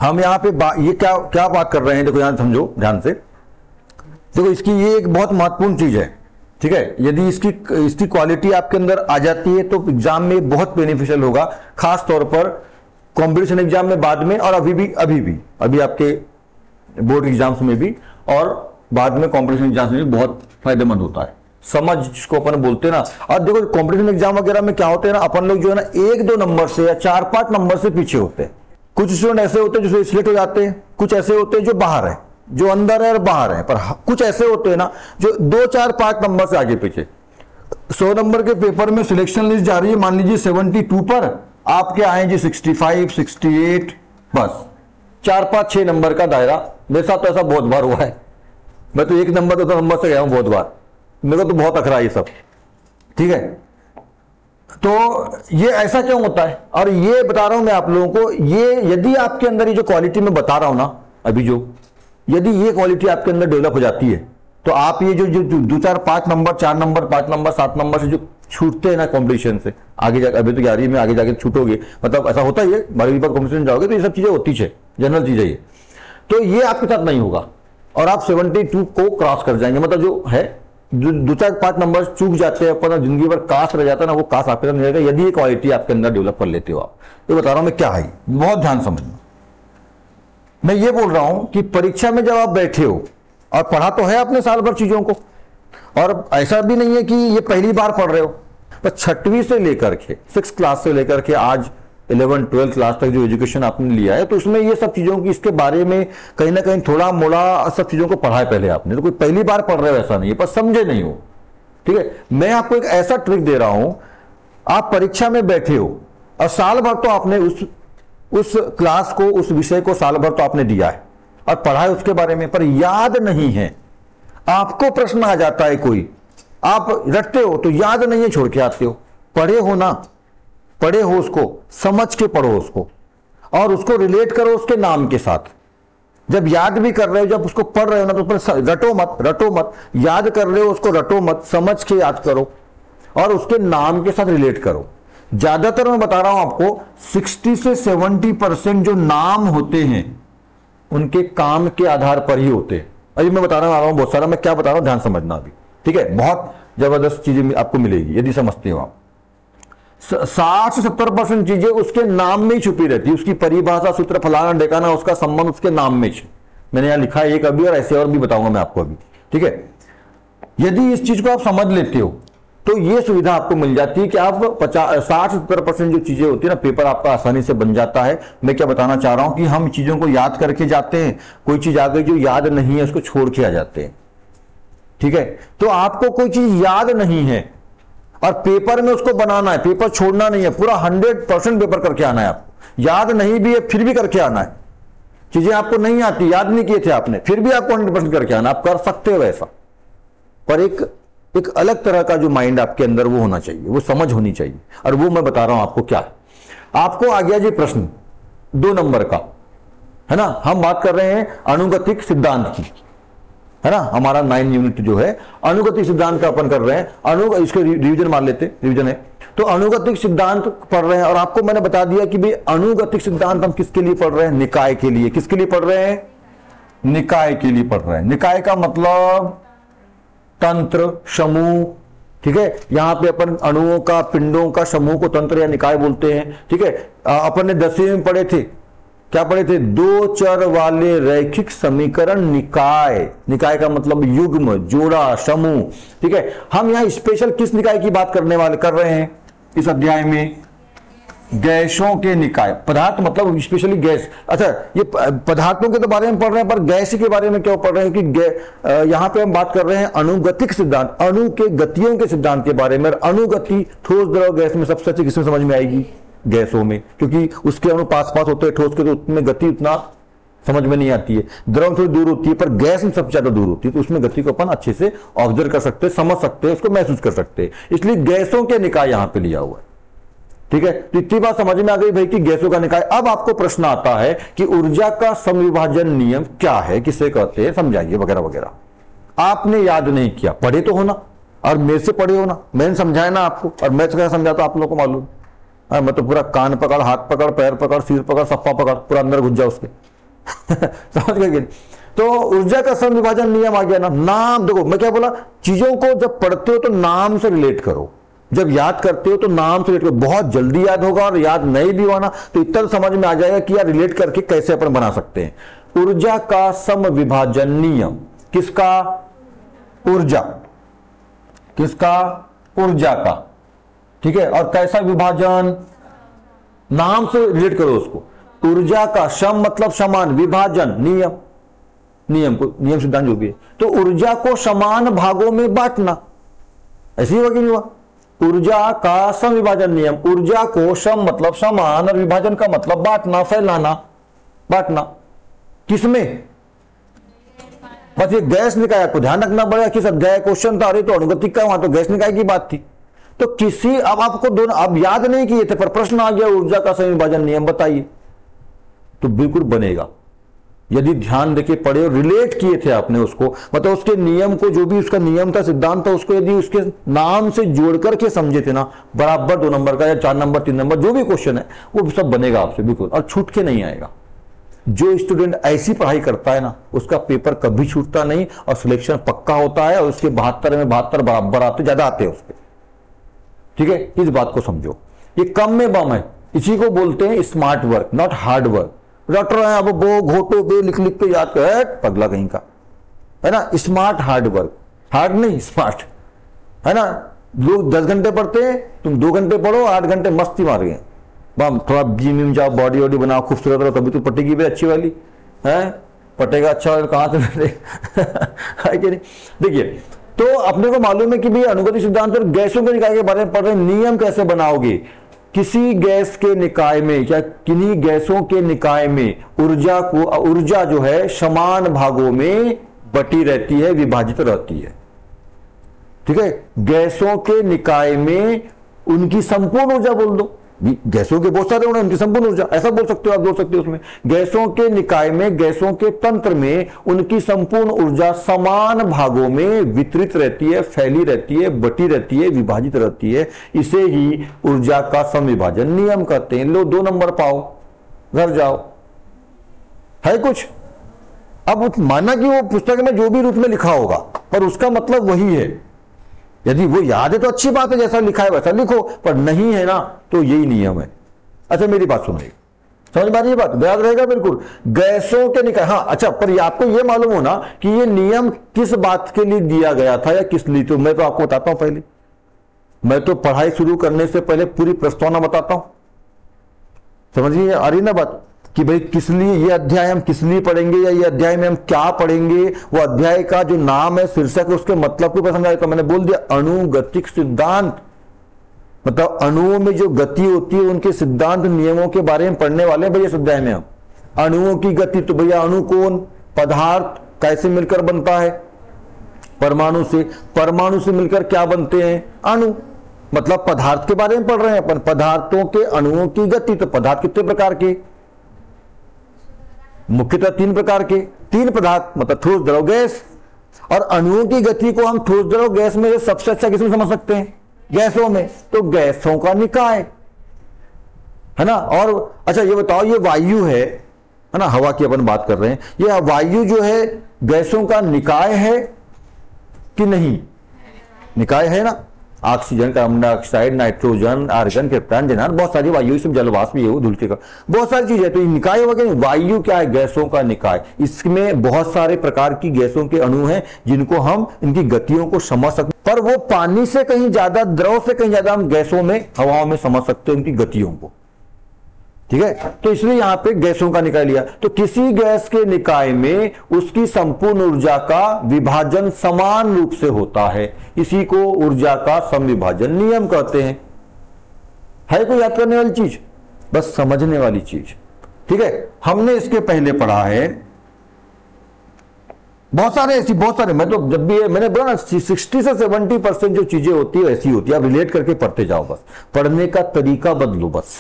हम यहाँ पे ये क्या क्या बात कर रहे हैं, देखो यहाँ समझो ध्यान से। देखो इसकी ये एक बहुत महत्वपूर्ण चीज है, ठीक है। यदि इसकी क्वालिटी आपके अंदर आ जाती है तो एग्जाम में बहुत बेनिफिशियल होगा, खास तौर पर कॉम्पिटिशन एग्जाम में बाद में, और अभी आपके बोर्ड एग्जाम्स में भी, और बाद में कॉम्पिटिशन एग्जाम्स में भी बहुत फायदेमंद होता है। समझ जिसको अपन बोलते हैं ना। और देखो कॉम्पिटिशन एग्जाम वगैरह में क्या होते हैं ना, अपन लोग जो है ना 1-2 नंबर से या 4-5 नंबर से पीछे होते हैं। कुछ स्टूडेंट ऐसे होते हैं जो सिलेक्ट हो जाते हैं, कुछ ऐसे होते हैं जो बाहर है, जो अंदर है और बाहर है, पर कुछ ऐसे होते हैं ना जो 2-4-5 नंबर से आगे पीछे। 100 नंबर के पेपर में सिलेक्शन लिस्ट जा रही है, मान लीजिए 72 पर, आपके आए जी 65, 68, बस 4-5-6 नंबर का दायरा। मेरे साथ तो ऐसा बहुत बार हुआ है, मैं तो 1 नंबर 2 नंबर से गया हूं बहुत बार, मेरे को तो बहुत अखरा ये सब, ठीक है। तो ये ऐसा क्यों होता है, और ये बता रहा हूं मैं आप लोगों को, ये यदि आपके अंदर ये जो क्वालिटी मैं बता रहा हूं ना अभी, जो यदि ये क्वालिटी आपके अंदर डेवलप हो जाती है तो आप ये जो 2-4-5 नंबर, 4 नंबर, 5 नंबर, 7 नंबर से जो छूटते हैं ना कॉम्पिटिशन से आगे जाकर, अभी तो 11वीं में आगे जाके छूटोगे, मतलब ऐसा होता ही है, 12वीं पर कॉम्पिटिशन जाओगे तो ये सब चीजें होती है, जनरल चीजें ये। तो ये आपके साथ नहीं होगा और आप 72 को क्रॉस कर जाएंगे, मतलब जो है 2-4-5 नंबर चूक जाते हैं अपन, जिंदगी भर कास्ट रह जाता है ना, वो कास्ट आपके साथ नहीं रहेगा यदि ये क्वालिटी आपके अंदर डेवलप कर लेते हो आप। तो बता रहा हूं मैं क्या है, बहुत ध्यान समझना। मैं ये बोल रहा हूं कि परीक्षा में जब आप बैठे हो, और पढ़ा तो है आपने साल भर चीजों को, और ऐसा भी नहीं है कि ये पहली बार पढ़ रहे हो, पर 6वीं से लेकर के 6 क्लास से लेकर के आज 11-12 क्लास तक जो एजुकेशन आपने लिया है, तो उसमें ये सब चीजों की, इसके बारे में कहीं ना कहीं थोड़ा मोड़ा सब चीजों को पढ़ा है पहले आपने। तो कोई पहली बार पढ़ रहे हो ऐसा नहीं है, पर समझे नहीं हो, ठीक है। मैं आपको एक ऐसा ट्रिक दे रहा हूं, आप परीक्षा में बैठे हो और साल भर तो आपने उस क्लास को, उस विषय को साल भर तो आपने दिया है और पढ़ा है उसके बारे में, पर याद नहीं है। आपको प्रश्न आ जाता है कोई, आप रटते हो तो याद नहीं है, छोड़ के आते हो। पढ़े हो ना, पढ़े हो उसको, समझ के पढ़ो उसको, और उसको रिलेट करो उसके नाम के साथ। जब याद भी कर रहे हो, जब उसको पढ़ रहे हो ना, तो उसमें रटो मत, याद कर रहे हो उसको रटो मत, समझ के याद करो और उसके नाम के साथ रिलेट करो। ज्यादातर मैं बता रहा हूं आपको 60 से 70% जो नाम होते हैं उनके काम के आधार पर ही होते हैं। अभी मैं बता रहा हूं बहुत सारा, मैं क्या बता रहा हूं ध्यान समझना अभी, ठीक है। बहुत जबरदस्त चीजें आपको मिलेगी यदि समझते हो आप। 60 से 70% चीजें उसके नाम में ही छुपी रहती है, उसकी परिभाषा, सूत्र, फलाना ढेकाना, उसका संबंध उसके नाम में ही। मैंने यहां लिखा है एक अभी, और ऐसे और भी बताऊंगा मैं आपको अभी, ठीक है। यदि इस चीज को आप समझ लेते हो तो ये सुविधा आपको मिल जाती है कि आप 60-70% जो चीजें होती है ना, पेपर आपका आसानी से बन जाता है। मैं क्या बताना चाह रहा हूं कि हम चीजों को याद करके जाते हैं, कोई चीज आ गई जो याद नहीं है उसको छोड़ के आ जाते हैं, ठीक है। तो आपको कोई चीज याद नहीं है और पेपर में उसको बनाना है, पेपर छोड़ना नहीं है, पूरा 100% पेपर करके आना है आपको। याद नहीं भी है फिर भी करके आना है, चीजें आपको नहीं आती, याद नहीं किए थे आपने, फिर भी आपको 100% करके आना। आप कर सकते हो ऐसा, पर एक अलग तरह का जो माइंड आपके अंदर वो होना चाहिए, वो समझ होनी चाहिए, और वो मैं बता रहा हूं आपको क्या है। आपको आ गया जी प्रश्न 2 नंबर का, है ना। हम बात कर रहे हैं अनुगतिक सिद्धांत की, है ना। हमारा 9 यूनिट जो है अनुगतिक सिद्धांत का अपन कर रहे हैं। इसके रिवीजन मान लेते, रिवीजन है तो अनुगतिक सिद्धांत पढ़ रहे हैं। और आपको मैंने बता दिया कि भाई अनुगतिक सिद्धांत हम किसके लिए पढ़ रहे हैं, निकाय के लिए। किसके लिए पढ़ रहे हैं, निकाय के लिए पढ़ रहे हैं। निकाय का मतलब तंत्र, समूह, ठीक है। यहां पे अपन अणुओं का, पिंडों का समूह को तंत्र या निकाय बोलते हैं, ठीक है। अपन ने 10वीं में पढ़े थे, क्या पढ़े थे, 2 चर वाले रैखिक समीकरण निकाय। निकाय का मतलब युग्म, जोड़ा, समूह, ठीक है। हम यहां स्पेशल किस निकाय की बात कर रहे हैं इस अध्याय में, गैसों के निकाय। पदार्थ मतलब स्पेशली गैस। अच्छा, ये पदार्थों के तो बारे में पढ़ रहे हैं, पर गैस के बारे में क्यों पढ़ रहे हैं कि यहां पे हम बात कर रहे हैं अनुगतिक सिद्धांत, अणु के गतियों के सिद्धांत के बारे में। अनुगति ठोस, द्रव, गैस में सबसे अच्छी किसमें समझ में आएगी, गैसों में, क्योंकि उसके अणु पास पास होते हैं, ठोस के तो उसमें गति उतना समझ में नहीं आती है, द्रव थोड़ी दूर होती है, पर गैस में सबसे ज्यादा दूर होती है, तो उसमें गति को अपन अच्छे से ऑब्जर्व कर सकते हैं, समझ सकते हैं, उसको महसूस कर सकते हैं। इसलिए गैसों के निकाय यहां पे लिया हुआ है, ठीक है। तो इतनी बात समझ में आ गई भाई कि गैसों का निकाय। अब आपको प्रश्न आता है कि ऊर्जा का समविभाजन नियम क्या है, किसे कहते हैं, समझाइए वगैरह वगैरह। आपने याद नहीं किया, पढ़े तो हो ना, और मेरे से पढ़े हो ना, मैंने समझाया ना आपको, और मैं क्या समझाता आप लोगों को मालूम। मैं तो पूरा कान पकड़, हाथ पकड़, पैर पकड़, सिर पकड़, सप्पा पकड़, पूरा अंदर घुस जाओ उसके, समझ गए कि नहीं? तो ऊर्जा का सम विभाजन नियम आ गया ना। नाम देखो, मैं क्या बोला, चीजों को जब पढ़ते हो तो नाम से रिलेट करो, जब याद करते हो तो नाम से रिलेट करो। बहुत जल्दी याद होगा, और याद नहीं भी होना तो इतना समझ में आ जाएगा कि यार रिलेट करके कैसे अपन बना सकते हैं। ऊर्जा का सम विभाजन नियम, किसका? ऊर्जा, किसका? ऊर्जा का, ठीक है। और कैसा विभाजन? नाम से रिलेट करो उसको। ऊर्जा का सम मतलब समान, विभाजन नियम, नियम को, नियम सिद्धांत जो भी है। तो ऊर्जा को समान भागों में बांटना, ऐसे ही हुआ कि नहीं हुआ? ऊर्जा का सम विभाजन नियम, ऊर्जा को सम मतलब समान और विभाजन का मतलब बांटना, फैलाना, बांटना। किसमें? बस ये गैस निकाय को ध्यान रखना पड़ेगा किस अध्याय क्वेश्चन था। अरे तो अनुगतिक का, वहां तो गैस निकाय की बात थी। तो किसी, अब आपको दोनों अब याद नहीं किए थे पर प्रश्न आ गया ऊर्जा का सम विभाजन नियम बताइए, तो बिल्कुल बनेगा यदि ध्यान देके पढ़े और रिलेट किए थे आपने उसको, मतलब उसके नियम को, जो भी उसका नियम था, सिद्धांत था, उसको यदि उसके नाम से जोड़ करके समझे थे ना, बराबर 2 नंबर का या 4 नंबर 3 नंबर जो भी क्वेश्चन है वो सब बनेगा आपसे बिल्कुल, और छूट के नहीं आएगा। जो स्टूडेंट ऐसी पढ़ाई करता है ना, उसका पेपर कभी छूटता नहीं और सिलेक्शन पक्का होता है, और उसके 72 में 72 बराबर आते, ज्यादा आते हैं उसके, ठीक है। इस बात को समझो, ये कम में बम है, इसी को बोलते हैं smart work, not hard work. Doctor है अब वो घोटों पे लिख लिख के याद कर, पगला कहीं का, है ना। स्मार्ट हार्ड वर्क, हार्ड नहीं स्मार्ट, है ना। लोग 10 घंटे पढ़ते हैं, तुम 2 घंटे पढ़ो, 8 घंटे मस्ती मार गए। बम थोड़ा जिम में जाओ, बॉडी वॉडी बनाओ, खूबसूरत रहो, तभी तो पटेगी भी अच्छी वाली है। पटेगा अच्छा कहां से है कि नहीं? देखिए, तो अपने को मालूम है कि भाई अनुगति सिद्धांत और गैसों के निकाय के बारे में पढ़ रहे हैं। नियम कैसे बनाओगे? किसी गैस के निकाय में या किन्हीं गैसों के निकाय में ऊर्जा को, ऊर्जा जो है समान भागों में बटी रहती है, विभाजित रहती है, ठीक है। गैसों के निकाय में उनकी संपूर्ण ऊर्जा बोल दो, गैसों के बहुत सारे होंगे, उनकी संपूर्ण ऊर्जा ऐसा बोल सकते हो, आप बोल सकते हो उसमें। गैसों के निकाय में, गैसों के तंत्र में उनकी संपूर्ण ऊर्जा समान भागों में वितरित रहती है, फैली रहती है, बटी रहती है, विभाजित रहती है। इसे ही ऊर्जा का समविभाजन नियम कहते हैं। लो 2 नंबर पाओ, घर जाओ, है कुछ। अब माना कि वो पुस्तक में जो भी रूप में लिखा होगा, पर उसका मतलब वही है। यदि वो याद है तो अच्छी बात है, जैसा लिखा है वैसा लिखो, पर नहीं है ना तो यही नियम है। अच्छा मेरी बात सुनिए, समझ में आ रही है बात? याद रहेगा बिल्कुल। गैसों के निकाय, हाँ अच्छा, पर आपको ये मालूम होना कि ये नियम किस बात के लिए दिया गया था या किस लिए। तो मैं तो आपको बताता हूं, पहले मैं तो पढ़ाई शुरू करने से पहले पूरी प्रस्तावना बताता हूं, समझिए आ रही ना बात, कि भाई किस लिए ये अध्याय हम किस लिए पढ़ेंगे, या ये अध्याय में हम क्या पढ़ेंगे। वो अध्याय का जो नाम है, शीर्षक है, उसके मतलब को समझाया। तो मैंने बोल दिया अणुगतिक सिद्धांत, मतलब अणुओं में जो गति होती है उनके सिद्धांत नियमों के बारे में पढ़ने वाले हैं भैया इस अध्याय में हम। अणुओं की गति, तो भैया अणु कौन? पदार्थ कैसे मिलकर बनता है? परमाणु से। परमाणु से मिलकर क्या बनते हैं? अणु। मतलब पदार्थ के बारे में पढ़ रहे हैं अपन, पदार्थों के अणुओं की गति। तो पदार्थ कितने प्रकार के? मुख्यतः 3 प्रकार के। 3 पदार्थ मतलब ठोस, द्रव, गैस। और अणुओं की गति को हम ठोस, द्रव, गैस में सबसे अच्छा किसमें समझ सकते हैं? गैसों में। तो गैसों का निकाय, है ना। और अच्छा ये बताओ, ये वायु है ना, हवा की अपन बात कर रहे हैं, ये वायु जो है गैसों का निकाय है कि नहीं? निकाय है ना। Oxygen, carbon dioxide, nitrogen, argon, krypton, xenon, बहुत सारी वायु, सब जलवाष्प भी है, वो धूल का बहुत सारी चीज है। तो निकाय होगा कि नहीं? वायु क्या है? गैसों का निकाय। इसमें बहुत सारे प्रकार की गैसों के अणु हैं जिनको हम इनकी गतियों को समझ सकते, पर वो पानी से कहीं ज्यादा, द्रव से कहीं ज्यादा हम गैसों में, हवाओं में समझ सकते हैं उनकी गतियों को, ठीक है। तो इसलिए यहां पे गैसों का निकाय लिया। तो किसी गैस के निकाय में उसकी संपूर्ण ऊर्जा का विभाजन समान रूप से होता है, इसी को ऊर्जा का समविभाजन नियम कहते हैं। है कोई याद करने वाली चीज? बस समझने वाली चीज, ठीक है। हमने इसके पहले पढ़ा है बहुत सारे, ऐसी बहुत सारे, मैं तो जब भी मैंने बोला ना 60 से 70% जो चीजें होती है ऐसी होती है। आप रिलेट करके पढ़ते जाओ, बस पढ़ने का तरीका बदलो, बस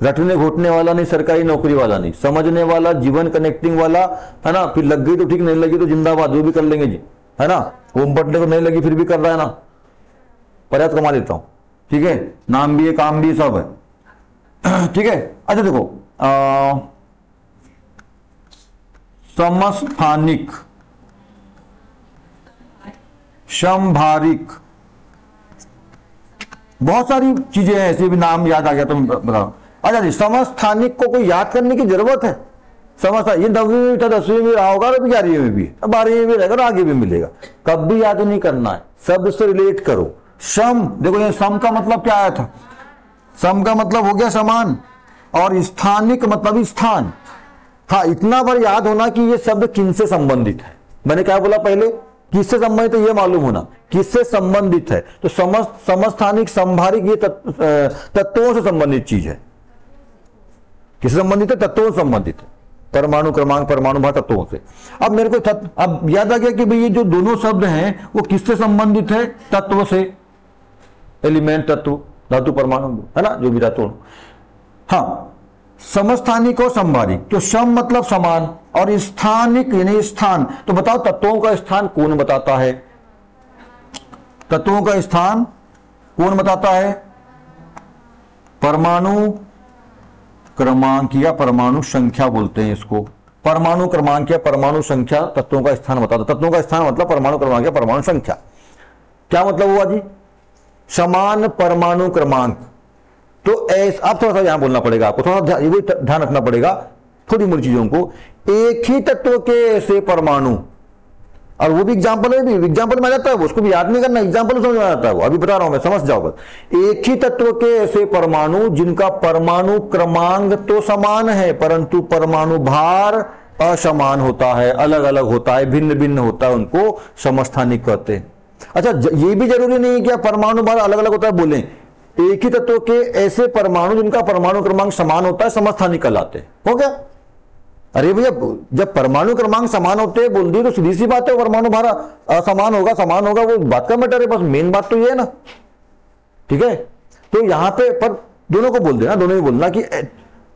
रटने घोटने वाला नहीं, सरकारी नौकरी वाला नहीं, समझने वाला, जीवन कनेक्टिंग वाला, है ना। फिर लग गई तो ठीक, नहीं लगी तो जिंदाबाद, वो भी कर लेंगे जी, है ना। ओम पटने को नहीं लगी फिर भी कर रहा है ना, पर्याप्त कमा लेता हूं, ठीक है। नाम भी है, काम भी सब है, ठीक है। अच्छा देखो समस्थानिक, समभारिक, बहुत सारी चीजें हैं, ऐसे भी नाम याद आ गया तो मैं बताऊं। अच्छा जी, समस्थानिक को कोई याद करने की जरूरत है? समस्थानिक ये 9वीं में था, 10वीं में रहा होगा, 11वीं में भी, 12वीं में भी रहेगा और आगे भी मिलेगा। कब भी याद नहीं करना है, शब्द से रिलेट करो। सम, देखो ये सम का मतलब क्या आया था? सम का मतलब हो गया समान, और स्थानिक मतलब स्थान। हाँ, इतना बार याद होना कि ये शब्द किनसे संबंधित है। मैंने क्या बोला पहले? किससे संबंधित है ये मालूम होना, किससे संबंधित है। तो समस्थानिक, संभारिक ये तत्वों से संबंधित चीज है। किससे संबंधित है? तत्वों से संबंधित है। परमाणु क्रमांक, परमाणु भार, तत्वों से। अब मेरे को अब याद आ गया कि भाई ये जो दोनों शब्द हैं वो किससे संबंधित है? तत्व से। एलिमेंट, तत्व, धातु, परमाणु, है ना, जो भी धातु। हाँ, समस्थानिक और संभारिक। तो सम मतलब समान, और स्थानिक यानी स्थान। तो बताओ तत्वों का स्थान कौन बताता है? तत्वों का स्थान कौन बताता है? परमाणु क्रमांक या परमाणु संख्या बोलते हैं इसको। परमाणु क्रमांक या परमाणु संख्या तत्वों का स्थान बताता है। तत्वों का स्थान मतलब परमाणु क्रमांक या परमाणु संख्या। क्या मतलब हुआ जी? समान परमाणु क्रमांक। तो आप थोड़ा सा यहां बोलना पड़ेगा आपको, थोड़ा ये भी ध्यान रखना पड़ेगा थोड़ी मोड़ी चीजों को। एक ही तत्व के ऐसे परमाणु, और वो भी एग्जाम्पल है, भी एग्जाम्पल में आ जाता है, उसको भी याद नहीं करना, एग्जाम्पल समझ में आ जाता है। वो अभी बता रहा हूं मैं, समझ जाओ बस। एक ही तत्व के ऐसे परमाणु जिनका परमाणु क्रमांक तो समान है परंतु परमाणु भार असमान होता है, अलग अलग होता है, भिन्न भिन्न होता है, उनको समस्थानिक कहते हैं। अच्छा, ये भी जरूरी नहीं है कि परमाणु भार अलग अलग होता है बोलें। एक ही तत्व के ऐसे परमाणु जिनका परमाणु क्रमांक समान होता है समस्थानिक कहलाते हैं। हो गया? अरे भैया, जब परमाणु क्रमांक समान होते हैं बोल दी तो सीधी सी बात है, परमाणु भार असमान होगा, समान होगा, वो बात का मैटर है। बस मेन बात तो ये है ना, ठीक है। तो यहां पे पर दोनों को बोल देना, दोनों ही बोलना कि, है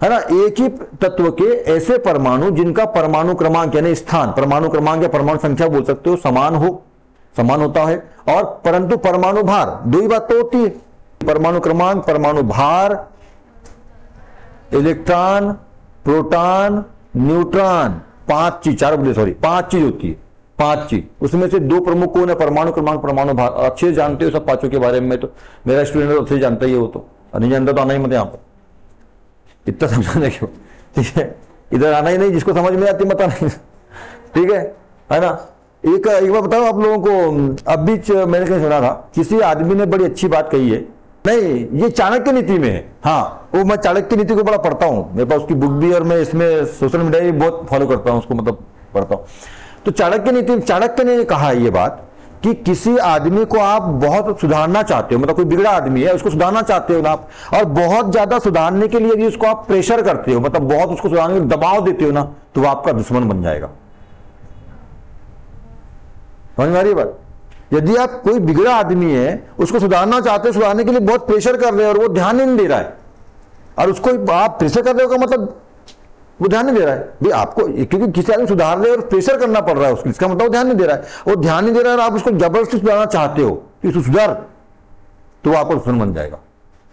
ना, एक ही तत्व के ऐसे परमाणु जिनका परमाणु क्रमांक यानी स्थान, परमाणु क्रमांक या परमाणु संख्या बोल सकते हो, समान होता है, और परंतु परमाणु भार, दो ही बात तो होती है। परमाणु क्रमांक, परमाणु भार, इलेक्ट्रॉन, प्रोटॉन, न्यूट्रॉन, पांच चीज होती है। पांच चीज, उसमें से दो प्रमुख कौन है? परमाणु क्रमांक, परमाणु भार। अच्छे जानते हो सब पांचों के बारे में, तो मेरा स्टूडेंट तो अच्छे जानता ही है, वो तो नहीं जानता तो आना ही मत यहाँ पर, इतना समझाने के, ठीक है। इधर आना ही नहीं, जिसको समझ में आती मत आना, ठीक है ना। एक बार बताओ आप लोगों को, अब भी मैंने कहीं सुना था, किसी आदमी ने बड़ी अच्छी बात कही है, नहीं ये चाणक्य नीति में है। हाँ, वो मैं चाणक्य नीति को बड़ा पढ़ता हूँ, मेरे पास उसकी बुक भी, और मैं इसमें सोशल मीडिया भी बहुत फॉलो करता हूँ उसको, मतलब पढ़ता हूँ। तो चाणक्य ने कहा ये बात कि किसी आदमी को आप बहुत सुधारना चाहते हो, मतलब कोई बिगड़ा आदमी है उसको सुधारना चाहते हो ना आप, और बहुत ज्यादा सुधारने के लिए यदि उसको आप प्रेशर करते हो, मतलब बहुत उसको सुधारने में दबाव देते हो ना, तो वो आपका दुश्मन बन जाएगा। समझ में आ रही बात? यदि आप कोई बिगड़ा आदमी है उसको सुधारना चाहते हो, सुधारने के लिए बहुत प्रेशर कर रहे हो और वो ध्यान नहीं दे रहा है, और उसको आप प्रेशर कर रहे हो का मतलब वो ध्यान नहीं दे रहा है भाई आपको, क्योंकि किसी आदमी सुधार रहे और प्रेशर करना पड़ रहा है उसको, इसका मतलब वो ध्यान नहीं दे रहा है। वो ध्यान नहीं दे रहा है और आप उसको जबरदस्ती सुधारना चाहते हो कि सुधार, तो वो आपको दुश्मन बन जाएगा।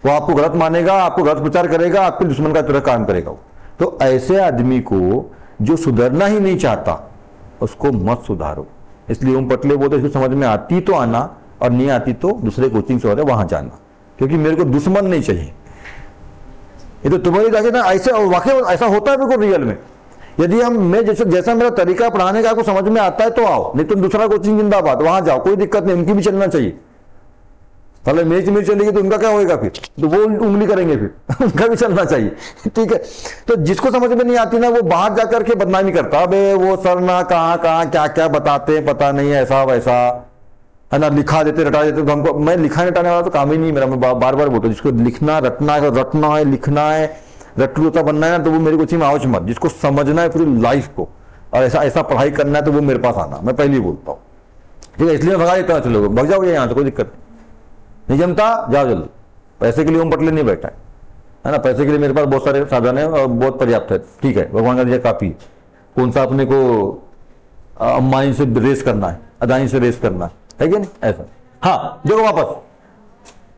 वो आपको गलत मानेगा, आपको गलत प्रचार करेगा, आपके दुश्मन का तरह काम करेगा। तो ऐसे आदमी को जो सुधरना ही नहीं चाहता उसको मत सुधारो। इसलिए ओम पटले बोलते इसको समझ में आती तो आना, और नहीं आती तो दूसरे कोचिंग से वहां जाना, क्योंकि मेरे को दुश्मन नहीं चाहिए। ये तो तुम्हारी जाके ना, ऐसे वाकई ऐसा होता है बिल्कुल रियल में। यदि मैं जैसा मेरा तरीका पढ़ाने का आपको समझ में आता है तो आओ, नहीं तो दूसरा कोचिंग जिंदाबाद, वहां जाओ, कोई दिक्कत नहीं, उनकी भी चलना चाहिए। पहले मेरी चलेगी तो उनका क्या होएगा फिर, तो वो उंगली करेंगे फिर उनका भी चलना चाहिए, ठीक है। तो जिसको समझ में नहीं आती ना, वो बाहर जाकर के बदनामी करता, अबे वो सर ना कहाँ क्या क्या बताते हैं, पता नहीं ऐसा वैसा, है ना, लिखा देते रटा देते। तो हमको, मैं लिखा रटाने वाला तो काम ही नहीं मेरा, मैं बार बार बोलता हूँ, जिसको लिखना रटना है, लिखना है, रट्टूता बनना है ना, तो वो मेरे कोचिंग में आओ मत। जिसको समझना है पूरी लाइफ को और ऐसा पढ़ाई करना है तो वो मेरे पास आना, मैं पहले ही बोलता हूँ, ठीक है। इसलिए भगा देता हूँ, चलो भग जाओगे यहाँ से, कोई दिक्कत नहीं जमता, जाओ जल्दी। पैसे के लिए ओम पटले नहीं बैठा है ना, पैसे के लिए मेरे पास बहुत सारे साधन है और बहुत पर्याप्त है, ठीक है, भगवान का दिया काफी। कौन सा अपने को अंबानी से रेस करना है, अदानी से रेस करना है कि नहीं, ऐसा। हाँ देखो वापस,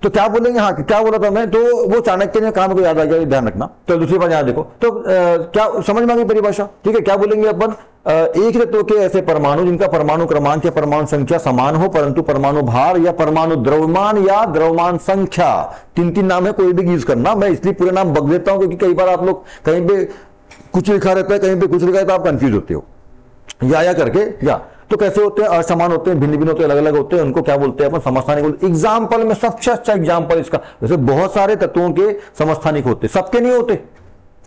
तो क्या बोलेंगे, हाँ क्या बोला था मैं, तो वो चाणक्य ने कहा, मेरे को याद आ गया, ध्यान रखना। तो दूसरी बात यहाँ देखो, तो क्या समझ में आ गई परिभाषा, ठीक है। क्या बोलेंगे अपन, एक तत्व के ऐसे परमाणु जिनका परमाणु क्रमांक या परमाणु संख्या समान हो परंतु परमाणु भार या परमाणु द्रव्यमान या द्रव्यमान संख्या, तीन तीन नाम है, कोई भी यूज करना, मैं इसलिए पूरे नाम बक देता हूं क्योंकि कई बार आप लोग कहीं पे कुछ लिखा रहता है, कहीं पे कुछ लिखा रहता है, आप कंफ्यूज होते हो, या करके या तो कैसे होते हैं, असमान होते हैं, भिन्न भिन्न होते हैं, अलग अलग होते हैं, उनको क्या बोलते हैं अपन, समस्थानिक बोलते हैं। एग्जाम्पल में सबसे अच्छा एग्जाम्पल इसका, जैसे बहुत सारे तत्वों के समस्थानिक होते, सबके नहीं होते,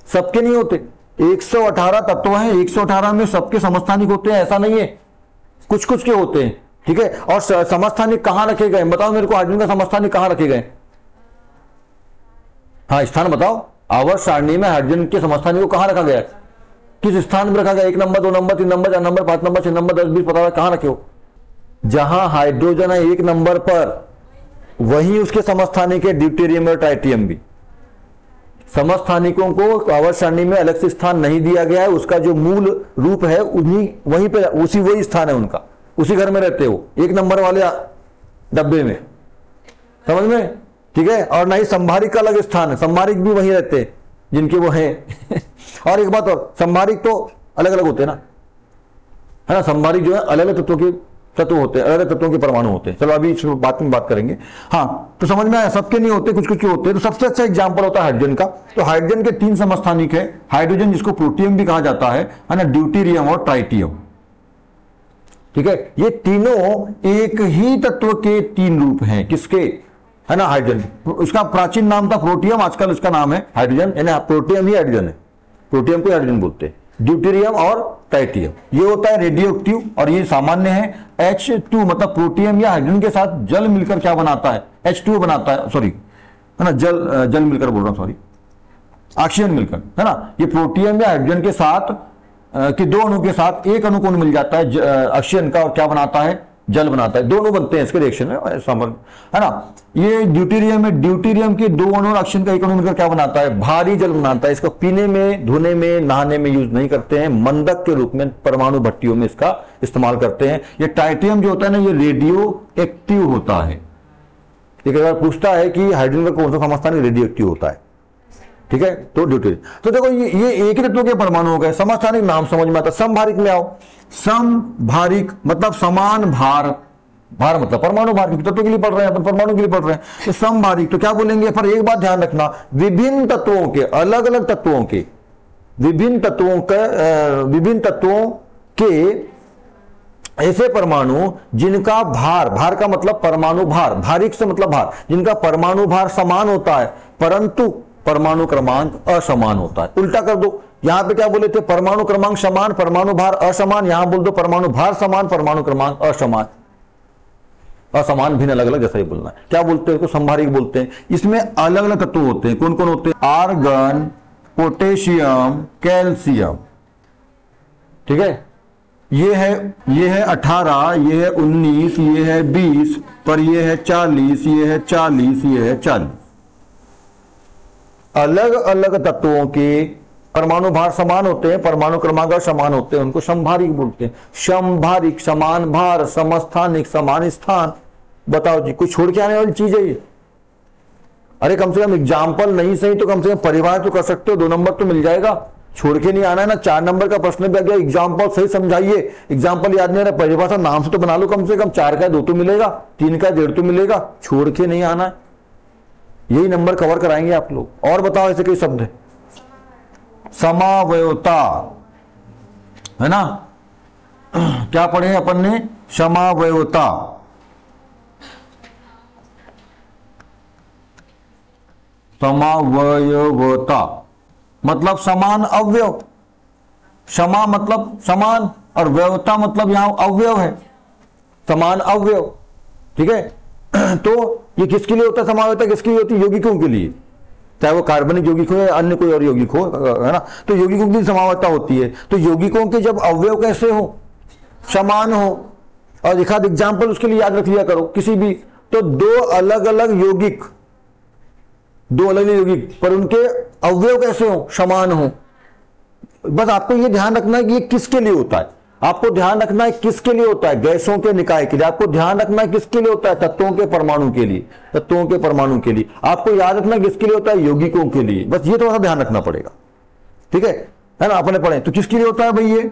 सबके नहीं होते, 118 तत्व हैं, 118 में सबके समस्थानिक होते हैं ऐसा नहीं है, कुछ कुछ के होते हैं, ठीक है। और समस्थानिक कहां रखे गए, बताओ मेरे को, हाइड्रोजन का समस्थानिक कहां रखे गए, हाँ स्थान बताओ, आवर्त सारणी में हाइड्रोजन के समस्थानिक को कहां रखा गया है, किस स्थान में रखा गया, 1 number, 2 number, 3 number, 4 number, 5 number, 6 number, 10, 20, पता कहां रखे हो, जहां हाइड्रोजन है 1 नंबर पर वहीं उसके समस्थानिक है ड्यूटेरियम और ट्राइटियम भी। समस्थानिकों को आवर्त सारणी में अलग से स्थान नहीं दिया गया है, उसका जो मूल रूप है उन्हीं वहीं पे वही स्थान है उनका, उसी घर में रहते हो, 1 नंबर वाले डब्बे में, समझ में, ठीक है। और नहीं संभारिक का अलग स्थान है, संभारिक भी वहीं रहते हैं जिनके वो है और एक बात और, संभारिक तो अलग अलग होते हैं ना, है ना, संभारिक जो है अलग अलग तत्वों के तत्व होते हैं, अलग अलग तत्वों के परमाणु होते हैं। चलो अभी इस बात में बात करेंगे, हाँ तो समझ में आया, सबके नहीं होते, कुछ कुछ के होते हैं। तो सबसे अच्छा एग्जांपल होता है हाइड्रोजन का। तो हाइड्रोजन के 3 समस्थानिक है, हाइड्रोजन जिसको प्रोटियम भी कहा जाता है ना, ड्यूटेरियम और ट्राइटियम, ठीक है। ये तीनों एक ही तत्व के 3 रूप हैं, किसके, है ना, हाइड्रोजन। उसका प्राचीन नाम था प्रोटियम, आजकल उसका नाम है हाइड्रोजन, यानी प्रोटियम ही हाइड्रोजन है, प्रोटियम को हाइड्रोजन बोलते हैं। ड्यूटेरियम और ट्राइटियम ये होता है रेडियो एक्टिव और ये सामान्य है। H2 मतलब प्रोटियम या हाइड्रोजन के साथ जल मिलकर क्या बनाता है, H2 बनाता है, सॉरी है ना, जल मिलकर बोल रहा हूं, सॉरी ऑक्सीजन मिलकर, है ना। ये प्रोटियम या हाइड्रोजन के साथ कि 2 अणु के साथ एक अणु कौन मिल जाता है ऑक्सीजन का, और क्या बनाता है, जल बनाता है। दोनों बनते हैं इसके रिएक्शन में, है ना। ये ड्यूटेरियम है, ड्यूटेरियम के 2 अणु और ऑक्सीजन का एक अणु मिलकर क्या बनाता है, भारी जल बनाता है। इसको पीने में, धोने में, नहाने में यूज नहीं करते हैं, मंदक के रूप में परमाणु भट्टियों में इसका इस्तेमाल करते हैं। ये ट्राइटियम जो होता है ना, ये रेडियो एक्टिव होता है। एक बार पूछता है कि हाइड्रोजन का कौन सा समस्थानिक रेडियो एक्टिव होता है, ठीक है, तो ड्यूटेरियम। तो देखो ये एक ही तत्व के परमाणु हो गए। समस्थानिक नाम समझ में आता। समभारिक में आओ, समभारिक मतलब समान भार, भार मतलब परमाणु भार, तत्व के लिए पढ़ रहे हैं अपन, परमाणु के लिए पढ़ रहे हैं। तो समभारिक तो क्या बोलेंगे, पर एक बात ध्यान रखना, विभिन्न तत्वों के, अलग अलग तत्वों के, विभिन्न तत्वों के ऐसे परमाणु जिनका भार, भार का मतलब परमाणु भार, भारिक से मतलब भार, जिनका परमाणु भार समान होता है परंतु परमाणु क्रमांक असमान होता है। उल्टा कर दो, यहां पे क्या बोले थे, परमाणु क्रमांक समान, परमाणु भार असमान, यहां बोल दो परमाणु भार समान, परमाणु क्रमांक असमान, असमान भिन्न अलग अलग, जैसा ही बोलना है। क्या बोलते हैं, इसको समभारिक बोलते हैं। इसमें अलग अलग तत्व होते हैं, कौन कौन होते हैं, आर्गन, पोटेशियम, कैल्शियम, ठीक है। ये है 18, ये है 19, ये है 20, पर ये है 40, ये है 40, ये है 40। अलग अलग तत्वों के परमाणु भार समान होते हैं, परमाणु क्रमांक समान होते हैं, उनको समभारिक बोलते हैं। समभारिक, समान भार, समस्थानिक, समान स्थान। बताओ जी, कुछ छोड़ के आने वाली चीज है ये? अरे कम से कम एग्जाम्पल नहीं सही तो कम से कम परिवार तो कर सकते हो, 2 नंबर तो मिल जाएगा। छोड़ के नहीं आना है ना। 4 नंबर का प्रश्न भी आ गया, एग्जाम्पल सही समझाइए। एग्जाम्पल याद नहीं रहा, परिभाषा नाम से तो बना लो कम से कम। 4 का 2 तो मिलेगा, 3 का 1.5 तो मिलेगा। छोड़ के नहीं आना है, यही नंबर कवर कराएंगे आप लोग। और बताओ ऐसे कई शब्द है। समावयवता, है ना, क्या पढ़े अपन ने, समावयवता। समावयवता मतलब समान अवयव। समा मतलब समान और वयवता मतलब यहां अवयव है, समान अवयव, ठीक है। तो ये किसके लिए होता है समावयवता, किसके लिए होती है, यौगिकों के लिए, चाहे वो कार्बनिक यौगिक हो या अन्य कोई और यौगिक हो, है ना। तो यौगिकों की समावयवता होती है। तो यौगिकों के जब अवयव कैसे हो, समान हो, और एक आध एग्जाम्पल उसके लिए याद रख लिया करो किसी भी। तो 2 अलग अलग यौगिक, 2 अलग अलग यौगिक पर उनके अवयव कैसे हो, समान हो। बस आपको ये ध्यान रखना है कि ये किसके लिए होता है। आपको ध्यान रखना है किसके लिए होता है, गैसों के निकाय के लिए। आपको ध्यान रखना है किसके लिए होता है, तत्वों के परमाणु के लिए, तत्वों के परमाणु के लिए। आपको याद रखना किसके लिए होता है, यौगिकों के लिए। बस ये थोड़ा सा ध्यान रखना पड़ेगा, ठीक है ना। अपने पढ़े तो किसके लिए होता है भाई, ये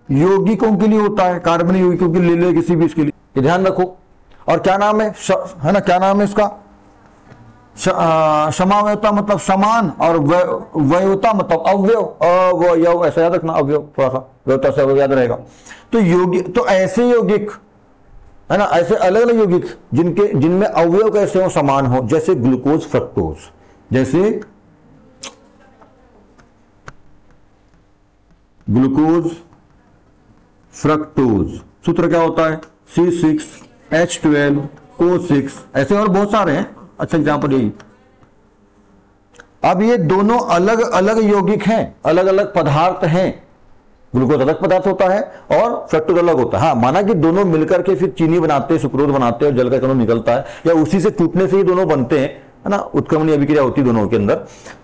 यौगिकों के लिए होता है, कार्बनिक यौगिकों के लिए, ले किसी भी इसके लिए, ये ध्यान रखो। और क्या नाम है ना, क्या नाम है इसका, समावयवता मतलब समान, और वयोता मतलब अवयव, अवयव ऐसा याद रखना, अवयव थोड़ा सा वयोता से अवयव याद रहेगा। तो यौगिक, तो ऐसे यौगिक है ना, ऐसे अलग अलग यौगिक जिनमें अवयव कैसे हो, समान हो, जैसे ग्लूकोज फ्रक्टोज, जैसे ग्लूकोज फ्रक्टोज। सूत्र क्या होता है, C6H12O6, ऐसे और बहुत सारे हैं। अच्छा एग्जाम्पल यही। अब ये दोनों अलग अलग यौगिक हैं, अलग अलग पदार्थ हैं। ग्लूकोज अलग पदार्थ होता है और फ्रक्टोज अलग होता है। हाँ, माना कि दोनों मिलकर के फिर चीनी बनाते हैं, सुक्रोज बनाते हैं और जल का कण निकलता है, या उसी से टूटने से ही दोनों बनते हैं, है ना, उत्क्रमणीय अभिक्रिया होती है दोनों के अंदर।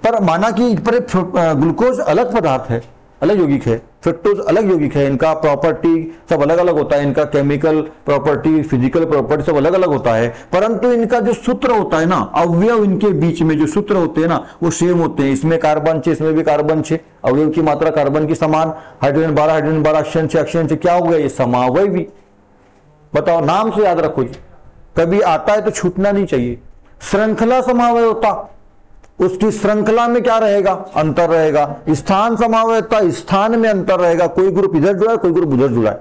पर माना कि ग्लूकोज अलग पदार्थ है, अलग यौगिक है, फ्रक्टोज अलग यौगिक है, इनका प्रॉपर्टी सब अलग अलग होता है, इनका केमिकल प्रॉपर्टी, फिजिकल प्रॉपर्टी सब अलग अलग होता है, परंतु इनका जो सूत्र होता है ना, अवयव इनके बीच में जो सूत्र होते हैं ना, वो सेम होते हैं। इसमें कार्बन 6, इसमें भी कार्बन 6, अवयव की मात्रा कार्बन की समान, हाइड्रोजन 12, हाइड्रोजन 12, ऑक्सीजन 6, ऑक्सीजन 6, क्या हो गया, ये समावयवी। बताओ, नाम से याद रखो जी, कभी आता है तो छूटना नहीं चाहिए। श्रृंखला समावयवता, उसकी श्रृंखला में क्या रहेगा, अंतर रहेगा। स्थान समावयवता, स्थान में अंतर रहेगा, कोई ग्रुप इधर जुड़ा है, कोई ग्रुप उधर जुड़ा है,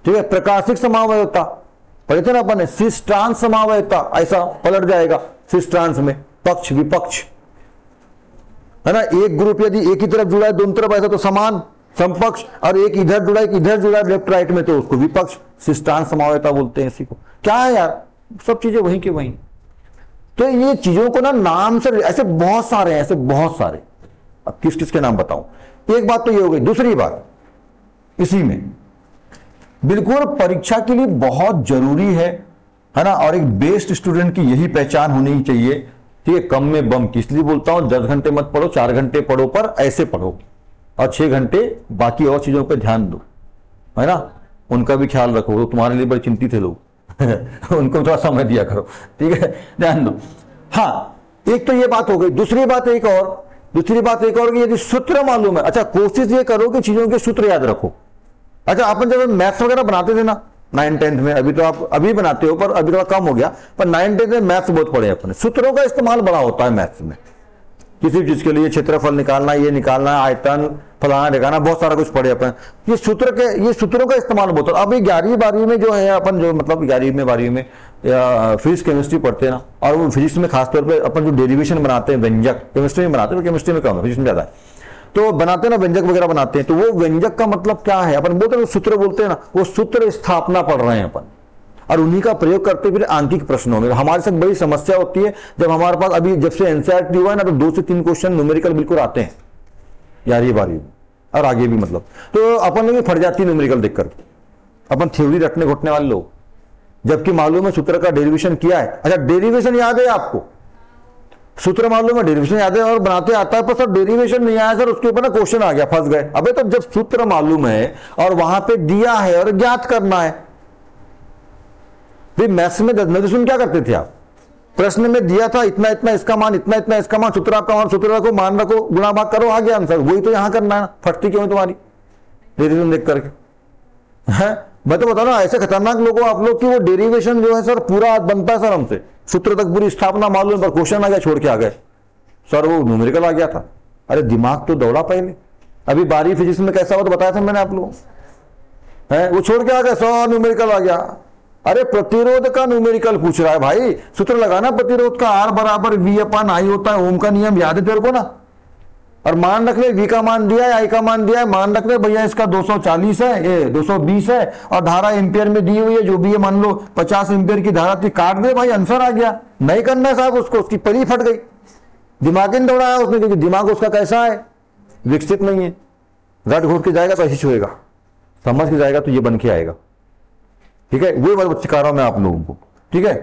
ठीक है। प्रकाशिक समावयवता पढ़े थे ना अपन ने, सिस्ट्रांस समावयवता, ऐसा पलट जाएगा सिस्ट्रांस में, पक्ष विपक्ष, है ना। एक ग्रुप यदि एक ही तरफ जुड़ा है, दोनों तरफ ऐसा तो समान समपक्ष, और एक इधर जुड़ा है, एक इधर जुड़ा है लेफ्ट राइट में, तो उसको विपक्ष, सिस्ट्रांस समावयवता बोलते हैं इसी को। क्या है यार, सब चीजें वहीं के वहीं। तो ये चीजों को ना नाम से, ऐसे बहुत सारे हैं, ऐसे बहुत सारे। अब किस किस के नाम बताऊं। एक बात तो ये हो गई। दूसरी बात इसी में बिल्कुल परीक्षा के लिए बहुत जरूरी है ना, और एक बेस्ट स्टूडेंट की यही पहचान होनी चाहिए, ठीक है। कम में बम की इसलिए बोलता हूं, 10 घंटे मत पढ़ो, 4 घंटे पढ़ो, पर ऐसे पढ़ो, और 6 घंटे बाकी और चीजों पर ध्यान दो, है ना। उनका भी ख्याल रखो, तो तुम्हारे लिए बड़े चिंतित है लोग उनको थोड़ा समय दिया करो, ठीक है, ध्यान दो। हाँ, एक तो ये बात हो गई। दूसरी बात एक और कि यदि सूत्र मालूम है, अच्छा कोशिश ये करो कि चीजों के सूत्र याद रखो। अच्छा, अपन जब मैथ्स वगैरह बनाते थे ना 9th 10th में, अभी तो आप अभी बनाते हो पर अभी थोड़ा कम हो गया, पर 9th 10th में मैथ्स बहुत पढ़े अपने। सूत्रों का इस्तेमाल बड़ा होता है मैथ्स में, किसी भी चीज के लिए, क्षेत्रफल निकालना, ये निकालना, आयतन फलाना दिखाना, बहुत सारा कुछ पढ़े अपन। ये सूत्रों का इस्तेमाल बहुत होता है। अभी 11वीं 12वीं में जो है अपन, जो मतलब 11वीं में 12वीं में फिजिक्स केमिस्ट्री पढ़ते हैं ना, और वो फिजिक्स में खासतौर पर अपन जो डेरिवेशन बनाते हैं, व्यंजक, केमिस्ट्री में बनाते हैं, केमिस्ट्री में कम है, फिजिक्स में ज्यादा है, तो बनाते हैं ना व्यंजक वगैरह बनाते हैं, तो वो व्यंजक का मतलब क्या है, अपन बोलते हैं सूत्र बोलते हैं ना, वो सूत्र स्थापना पढ़ रहे हैं अपन, और उन्हीं का प्रयोग करते फिर आंकिक प्रश्नों में। हमारे साथ बड़ी समस्या होती है जब हमारे पास, अभी जब से एनसीईआरटी हुआ है ना, तो 2 से 3 क्वेश्चन न्यूमेरिकल बिल्कुल आते हैं 11वीं 12वीं में, और आगे भी मतलब, तो अपन लोग फट जाती है न्यूमेरिकल देखकर, अपन थ्योरी रटने घुटने वाले लोग, जबकि मालूम है सूत्र का डेरिवेशन किया है। अच्छा, डेरिवेशन याद है आपको, सूत्र मालूम है, डेरिवेशन याद है और बनाते आता है, पर सर डेरिवेशन नहीं आया सर, उसके ऊपर ना क्वेश्चन आ गया, फंस गए। अबे तो जब सूत्र मालूम है और वहां पे दिया है और ज्ञात करना है। मैथ्स में नोटेशन क्या करते थे आप, प्रश्न में दिया था इतना इतना इसका मान, इतना इतना इसका मान, सूत्र आपका मान, सूत्र रखो, मान रखो, गुणा भाग करो, आ गया आंसर। वही तो यहां करना है ना, फटती क्यों है तुम्हारी डेरिवेशन देख करके, है। मैं तो बताऊं ना, ऐसे खतरनाक लोगों आप लोग की वो डेरिवेशन जो है सर पूरा बनता है सर हमसे, सूत्र तक पूरी स्थापना मालूम, पर क्वेश्चन आ गया छोड़ के आ गए सर, वो न्यूमेरिकल आ गया था। अरे दिमाग तो दौड़ा पहले। अभी 12वीं फिजिक्स में कैसा हुआ तो बताया था मैंने आप लोगों को, है वो छोड़ के आ गया, सर न्यूमेरिकल आ गया। अरे प्रतिरोध का न्यूमेरिकल पूछ रहा है भाई, सूत्र लगाना प्रतिरोध का, R बराबर V/I होता है, ओम का नियम याद है तेरे को ना, और मान रख ले V का मान दिया है, I का मान दिया है, मान रख ले भैया इसका 240 है, ये 220 है, और धारा एम्पियर में दी हुई है जो भी है, मान लो 50 एम्पियर की धारा थी, काट दे भाई, आंसर आ गया। नहीं करना साहब उसको, उसकी परी फट गई, दिमाग नहीं दौड़ाया उसने, क्योंकि दिमाग उसका कैसा है, विकसित नहीं है। रट घोट के जाएगा तो ऐसी छुएगा, समझ के जाएगा तो ये बन के आएगा, ठीक है। वही बात सिखा रहा हूं मैं आप लोगों को, ठीक है।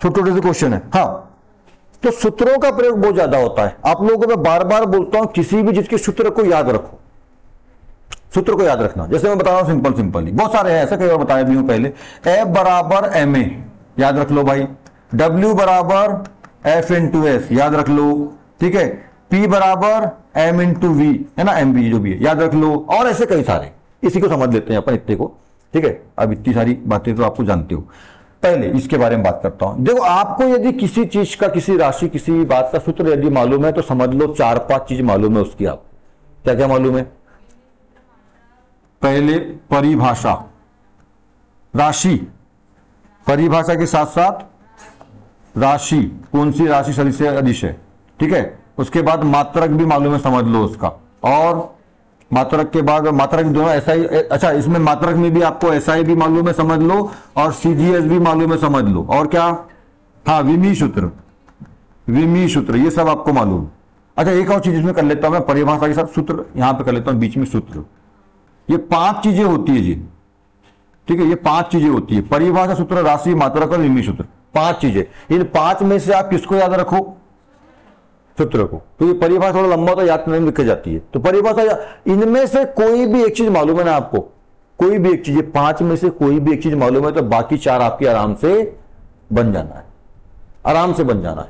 छोटे छोटे से क्वेश्चन है। हाँ, तो सूत्रों का प्रयोग बहुत ज्यादा होता है। आप लोगों को मैं बार बार बोलता हूं, किसी भी चीज के सूत्र को याद रखो, सूत्र को याद रखना। जैसे मैं बता रहा हूं सिंपल सिंपल ही, बहुत सारे हैं ऐसे, कई बार बताया भी हूं पहले। F बराबर ma, याद रख लो भाई। W बराबर F इंटू एस, याद रख लो। ठीक है, P बराबर M इंटू वी, है ना, MV जो भी है, याद रख लो। और ऐसे कई सारे, इसी को समझ लेते हैं अपन इतने को। ठीक है, अब इतनी सारी बातें तो आपको जानते हो। पहले इसके बारे में बात करता हूं। देखो, आपको यदि किसी चीज का, किसी राशि, किसी बात का सूत्र यदि मालूम है तो समझ लो 4-5 चीज मालूम है उसकी। आप क्या क्या मालूम है? पहले परिभाषा, राशि, परिभाषा के साथ साथ राशि, कौन सी राशि सदिश से अदिश है। ठीक है, उसके बाद मात्रक भी मालूम है, समझ लो उसका। और मात्रक के बाद मात्रक दोनों ऐसा ही, अच्छा इसमें मात्रक में भी आपको एसआई भी मालूम है, समझ लो। और सीजीएस भी मालूम है, समझ लो। और क्या? हाँ, विमी सूत्र, विमी सूत्र, ये सब आपको मालूम। अच्छा, एक और चीज इसमें कर लेता हूं मैं, परिभाषा के साथ सूत्र यहां पे कर लेता हूं, बीच में सूत्र। ये 5 चीजें होती है जी। ठीक है, ये 5 चीजें होती है, परिभाषा, सूत्र, राशि, मात्रक और विमी सूत्र, 5 चीजें। इन 5 में से आप किसको याद रखो? सूत्र को। तो ये परिभाषा थोड़ा लंबा तो याद नहीं लिखी जाती है, तो परिभाषा, इनमें से कोई भी एक चीज मालूम है ना आपको, कोई भी एक चीज, 5 में से कोई भी एक चीज मालूम है तो बाकी 4 आपकी आराम से बन जाना है, आराम से बन जाना है।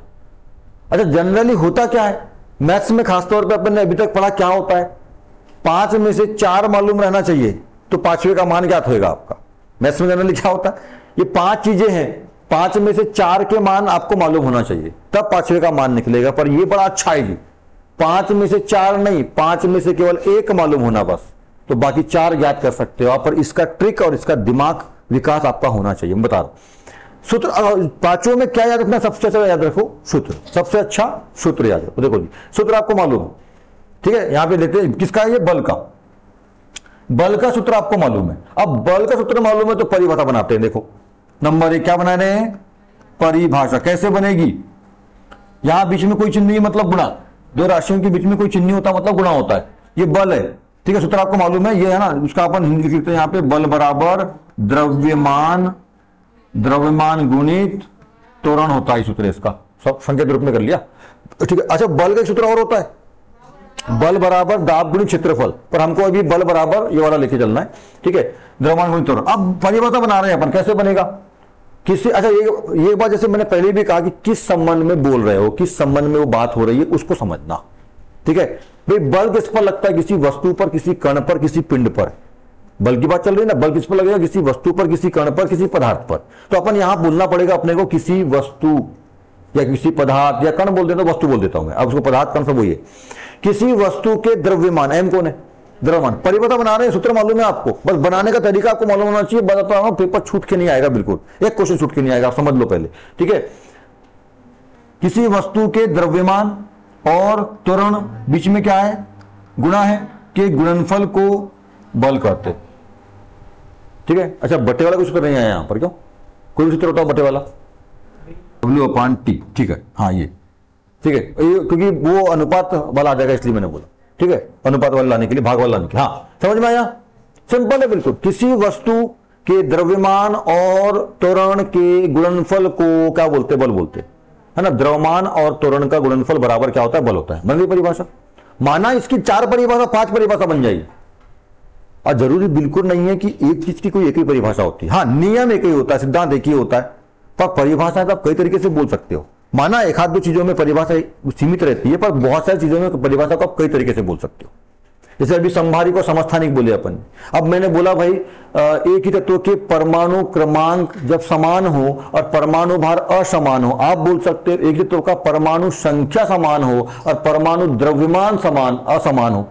अच्छा, जनरली होता क्या है मैथ्स में, खासतौर पर अपन ने अभी तक पढ़ा, क्या होता है? 5 में से 4 मालूम रहना चाहिए तो 5वें का मान ज्ञात होगा आपका। मैथ्स में जनरली क्या होता है, ये 5 चीजें हैं, 5 में से 4 के मान आपको मालूम होना चाहिए, तब 5वें का मान निकलेगा। पर ये बड़ा अच्छा है जी, 5 में से 4 नहीं, 5 में से केवल 1 मालूम होना बस, तो बाकी 4 याद कर सकते हो आप। पर इसका ट्रिक और इसका दिमाग विकास आपका होना चाहिए, मैं बता रहा हूं। सूत्र 5 में क्या याद रखना? सबसे अच्छा याद रखो सूत्र, सबसे अच्छा सूत्र याद रखो। देखो जी, सूत्र आपको मालूम है, ठीक है, यहां पे लेते हैं किसका है, ये बल का, बल का सूत्र आपको मालूम है। अब बल का सूत्र मालूम है तो परिभाषा बनाते हैं। देखो, नंबर 1 क्या बना रहे हैं? परिभाषा। कैसे बनेगी? यहां बीच में कोई चिन्ह नहीं, मतलब गुणा। दो राशियों के बीच में कोई चिन्ह नहीं होता, मतलब गुणा होता है। ये बल है, ठीक है, सूत्र आपको मालूम है, ये है ना, उसका अपन हिंदी लिखते हैं यहां पे, बल बराबर द्रव्यमान, द्रव्यमान गुणित त्वरण होता है सूत्र इसका, सब संकेत रूप में कर लिया, ठीक है। अच्छा, बल का सूत्र और होता है, बल बराबर दाब गुणित क्षेत्रफल, पर हमको अभी बल बराबर ये वाला लेके चलना है, ठीक है, द्रव्यमान गुणित त्वरण। अब परिभाषा बना रहे हैं अपन, कैसे बनेगा? किसी, अच्छा ये बात जैसे मैंने पहले भी कहा कि किस संबंध में बोल रहे हो, किस संबंध में वो बात हो रही है, उसको समझना, ठीक है। भाई बल किस पर लगता है? किसी वस्तु पर, किसी कण पर, किसी पिंड पर। बल की बात चल रही है ना, बल किस पर लगेगा? किसी वस्तु पर, किसी कण पर, किसी पदार्थ पर। तो अपन यहां बोलना पड़ेगा अपने को किसी वस्तु या किसी पदार्थ, या कण बोल देता हूं, वस्तु बोल देता हूं मैं, अब उसको पदार्थ कण सब वही है, किसी वस्तु के द्रव्यमान, एम कौन है? द्रव्यमान। परिभाषा बना रहे हैं, सूत्र मालूम है आपको, बस बनाने का तरीका आपको मालूम होना चाहिए। बताता हूं, पेपर छूट के नहीं आएगा, बिल्कुल एक क्वेश्चन छूट के नहीं आएगा, आप समझ लो पहले, ठीक है। किसी वस्तु के द्रव्यमान और त्वरण, बीच में क्या है? गुणा है, कि गुणनफल को बल कहते, ठीक है। अच्छा, बटे वाला कुछ सूत्र नहीं आया यहां पर, क्यों? कोई सूत्र होता है बटे वाला, W/T, ठीक है, हाँ ये, ठीक है, क्योंकि वो अनुपात वाला आ जाएगा, इसलिए मैंने बोला, ठीक है, अनुपात वाला लाने के लिए, भाग वाला लाने के लिए, हाँ समझ में आया? सिंपल है बिल्कुल। किसी वस्तु के द्रव्यमान और त्वरण के गुणनफल को क्या बोलते? बल बोलते, है ना। द्रव्यमान और त्वरण का गुणनफल बराबर क्या होता है? बल होता है। बन गई परिभाषा। माना इसकी 4 परिभाषा, 5 परिभाषा बन जाएगी। और जरूरी बिल्कुल नहीं है कि एक चीज की कोई एक ही परिभाषा होती है, हाँ नियम एक ही होता है, सिद्धांत एक ही होता है, पर परिभाषा तो आप कई तरीके से बोल सकते हो। माना एक आध दो चीजों में परिभाषा सीमित रहती है, पर बहुत सारी चीजों में परिभाषा को आप कई तरीके से बोल सकते हो। जैसे अभी संभारिक और समस्थानिक बोले अपन। अब मैंने बोला भाई एक ही तत्व के परमाणु क्रमांक जब समान हो और परमाणु भार असमान हो, आप बोल सकते हो एक ही तत्व का परमाणु संख्या समान हो और परमाणु द्रव्यमान समान असमान हो,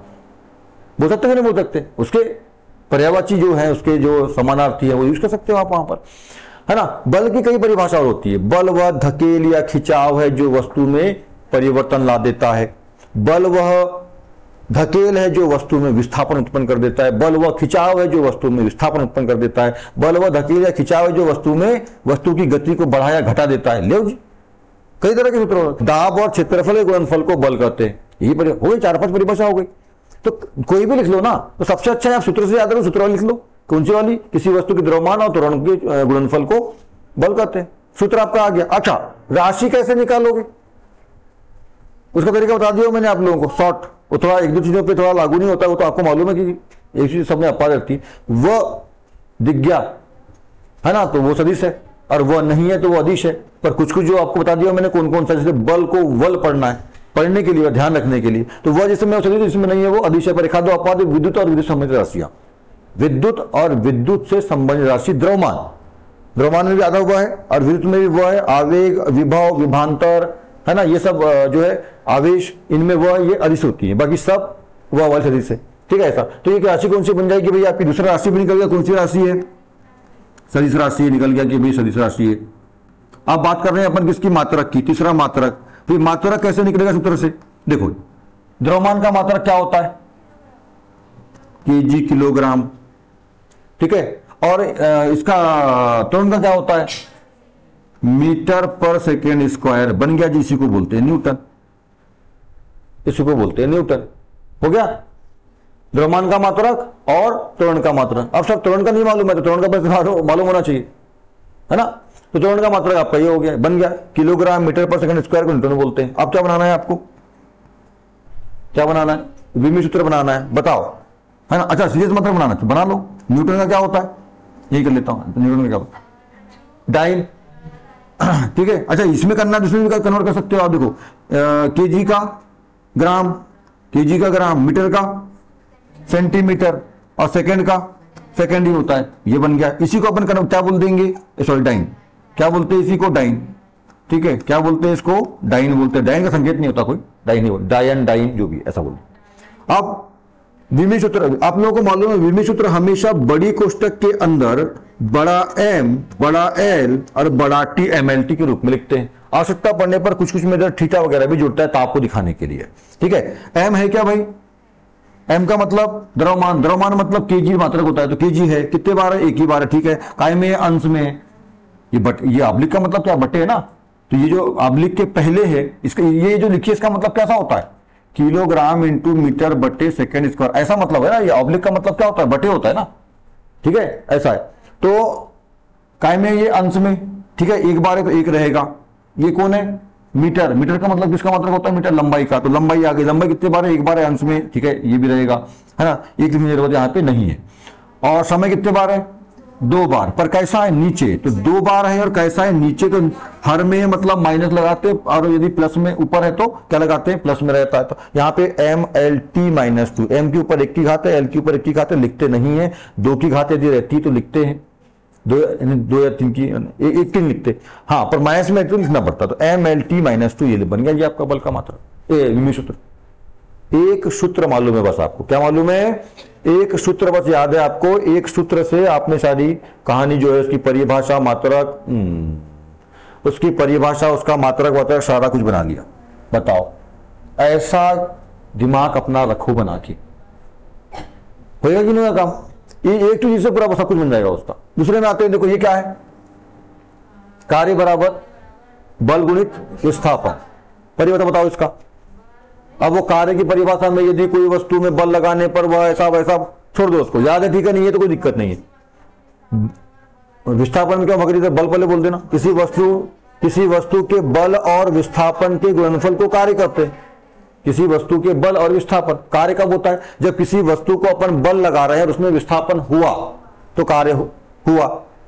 बोल सकते हैं नहीं बोल सकते? उसके पर्यायवाची जो है, उसके जो समानार्थी है वो यूज कर सकते हो आप वहां पर, है ना। बल की कई परिभाषा होती है। बल वह धकेल या खिंचाव है जो वस्तु में परिवर्तन ला देता है। बल वह धकेल है जो वस्तु में विस्थापन उत्पन्न कर देता है। बल वह खिंचाव है जो वस्तु में विस्थापन उत्पन्न कर देता है। बल वह धकेल या खिंचाव है जो वस्तु में वस्तु की गति को बढ़ाया घटा देता है। ले जी, कई तरह के सूत्र। दाब और क्षेत्रफल के गुणनफल को बल कहते हैं। यही हो गई, 4-5 परिभाषा हो गई। तो कोई भी लिख लो ना, तो सबसे अच्छा है आप सूत्र से याद रखो, सूत्र वाली लिख लो। कौन सी वाली? किसी वस्तु के द्रव्यमान और त्वरण के गुणनफल को बल कहते हैं। सूत्र आपका आ गया। अच्छा, राशि कैसे निकालोगे उसका तरीका बता दिया मैंने आप लोगों को, शॉर्ट। वो थोड़ा एक दो चीजों पे थोड़ा लागू नहीं होता, वो तो आपको मालूम है कि एक चीज सबने अपार रखती, वह दिख गया है ना, तो वो सदिश है, और वह नहीं है तो वो अदिश है। पर कुछ कुछ जो आपको बता दिया मैंने कौन कौन सा, जैसे बल को वल पढ़ना है, पढ़ने के लिए, ध्यान रखने के लिए, तो वह जिसमें सदिश जिसमें नहीं है वो अदिश है। पर एक आध दो अपवाद, विद्युत और विद्युत संबंधित राशियां, विद्युत और विद्युत से संबंधित राशि द्रव्यमान, द्रव्यमान में भी आधा हुआ है, और विद्युत में भी वह है, आवेग, विभव, विभांतर, है ना, ये सब जो है आवेश, इनमें वह ये अदिश होती है, बाकी सब वह वाले सदिश है। ठीक है, ऐसा। तो ये राशि कौन सी बन जाएगी भैया, आपकी दूसरा राशि भी निकल गया, कौन सी राशि है, सदिश राशि निकल गया कि भाई सदिश राशि है। अब बात कर रहे हैं अपन किसकी, मात्रक की, तीसरा मात्रक। फिर मात्रक कैसे निकलेगा सूत्र से, देखो द्रव्यमान का मात्रक क्या होता है, केजी, किलोग्राम, ठीक है, और इसका त्वरण का क्या होता है, मीटर पर सेकेंड स्क्वायर, बन गया जी, इसी को बोलते हैं न्यूटन, इसी को बोलते हैं न्यूटन। हो गया द्रव्यमान का मात्रक और त्वरण का मात्रक। अब सब त्वरण का नहीं मालूम है तो त्वरण का बस मालूम होना चाहिए, है ना, तो त्वरण का मात्रक आपका ये हो गया, बन गया किलोग्राम मीटर पर सेकंड स्क्वायर को न्यूटन बोलते हैं। अब क्या बनाना है आपको, क्या बनाना है, विमी सूत्र बनाना है, बताओ, है ना। अच्छा सीधे मात्रक बनाना है, बना लो। न्यूटन का क्या होता है, यही कर लेता हूं, न्यूटन का क्या होता है, डाइन, ठीक है। अच्छा इसमें करना है, दूसरे में कन्वर्ट कर सकते हो आप, देखो केजी का ग्राम, केजी का ग्राम, मीटर का सेंटीमीटर, और सेकंड का सेकंड ही होता है, ये बन गया। इसी को अपन क्या बोल देंगे, सॉरी डाइन, क्या बोलते हैं इसी को, डाइन, ठीक है, क्या बोलते हैं इसको, डाइन बोलते हैं। डाइन का संकेत नहीं होता कोई, डाइन ही बोलते, डायन, डाइन जो भी ऐसा बोलते। अब विमी सूत्र आप लोगों को मालूम है, विमी सूत्र हमेशा बड़ी कोष्टक के अंदर बड़ा एम, बड़ा एल और बड़ा टी MLT के रूप में लिखते हैं। आवश्यकता पड़ने पर कुछ कुछ में थीटा वगैरह भी जुड़ता है ताप को दिखाने के लिए, ठीक है। एम है क्या भाई, एम का मतलब द्रव्यमान, द्रव्यमान मतलब केजी मात्रक होता है, तो केजी है, कितने बार है, एक ही बार है, ठीक है। काय में, अंश में, ये ऑब्लिक का मतलब क्या, बटे है ना, तो ये जो ऑब्लिक के पहले है, इसका ये जो लिखिए इसका मतलब कैसा होता है, किलोग्राम इंटू मीटर बटे सेकेंड स्क्वायर, ऐसा मतलब है ना। ये ऑब्लिक का मतलब क्या होता है, बटे होता है ना, ठीक है, ऐसा है। तो काय में ये अंश में, ठीक है, एक बार है तो एक रहेगा। ये कौन है, मीटर, मीटर का मतलब किसका मात्रक होता है, मीटर लंबाई का, तो लंबाई आ गई, लंबाई कितने बार है, एक बार है अंश में, ठीक है, ये भी रहेगा, है ना, एक लिखने की जरूरत यहाँ पे नहीं है। और समय कितने बार है, 2 बार, पर कैसा है, नीचे, तो 2 बार है, और कैसा है, नीचे, तो हर में मतलब माइनस लगाते, और यदि प्लस में ऊपर है तो क्या लगाते हैं, प्लस में रहता है। तो यहाँ पे MLT-2, एम के ऊपर 1 की घात है, एल के ऊपर 1 की घात है, लिखते नहीं है, 2 की घात यदि रहती तो लिखते हैं, 2 या 3 की, 1 3 लिखते, हाँ, पर माइनस में तो लिखना पड़ता। तो MLT-2 ये बन गया, ये आपका बल का मात्रक, विमी सूत्र। एक सूत्र मालूम है बस आपको, क्या मालूम है, एक सूत्र बस याद है आपको, एक सूत्र से आपने सारी कहानी जो है उसकी परिभाषा, मात्रक, उसकी परिभाषा, उसका मात्रक वात्रक सारा कुछ बना लिया। बताओ, ऐसा दिमाग अपना रखो बना के, होगा कि नहीं होगा काम, ये एक चीज से पूरा सब कुछ बन जाएगा उसका। दूसरे में आते हैं, देखो ये क्या है, कार्य बराबर बल गुणित विस्थापन, परिभाषा बताओ इसका। अब वो कार्य की परिभाषा में यदि कोई वस्तु में बल लगाने पर वह ऐसा वैसा, छोड़ दो उसको, याद है, ठीक है, नहीं है तो कोई दिक्कत नहीं है। विस्थापन में क्या मगरी बल पहले बोल देना, किसी वस्तु के बल और विस्थापन के गुणनफल को कार्य करते हैं। किसी वस्तु के बल और विस्थापन, कार्य कब होता है, जब किसी वस्तु को अपन बल लगा रहे हैं और उसमें विस्थापन हुआ तो कार्य हुआ,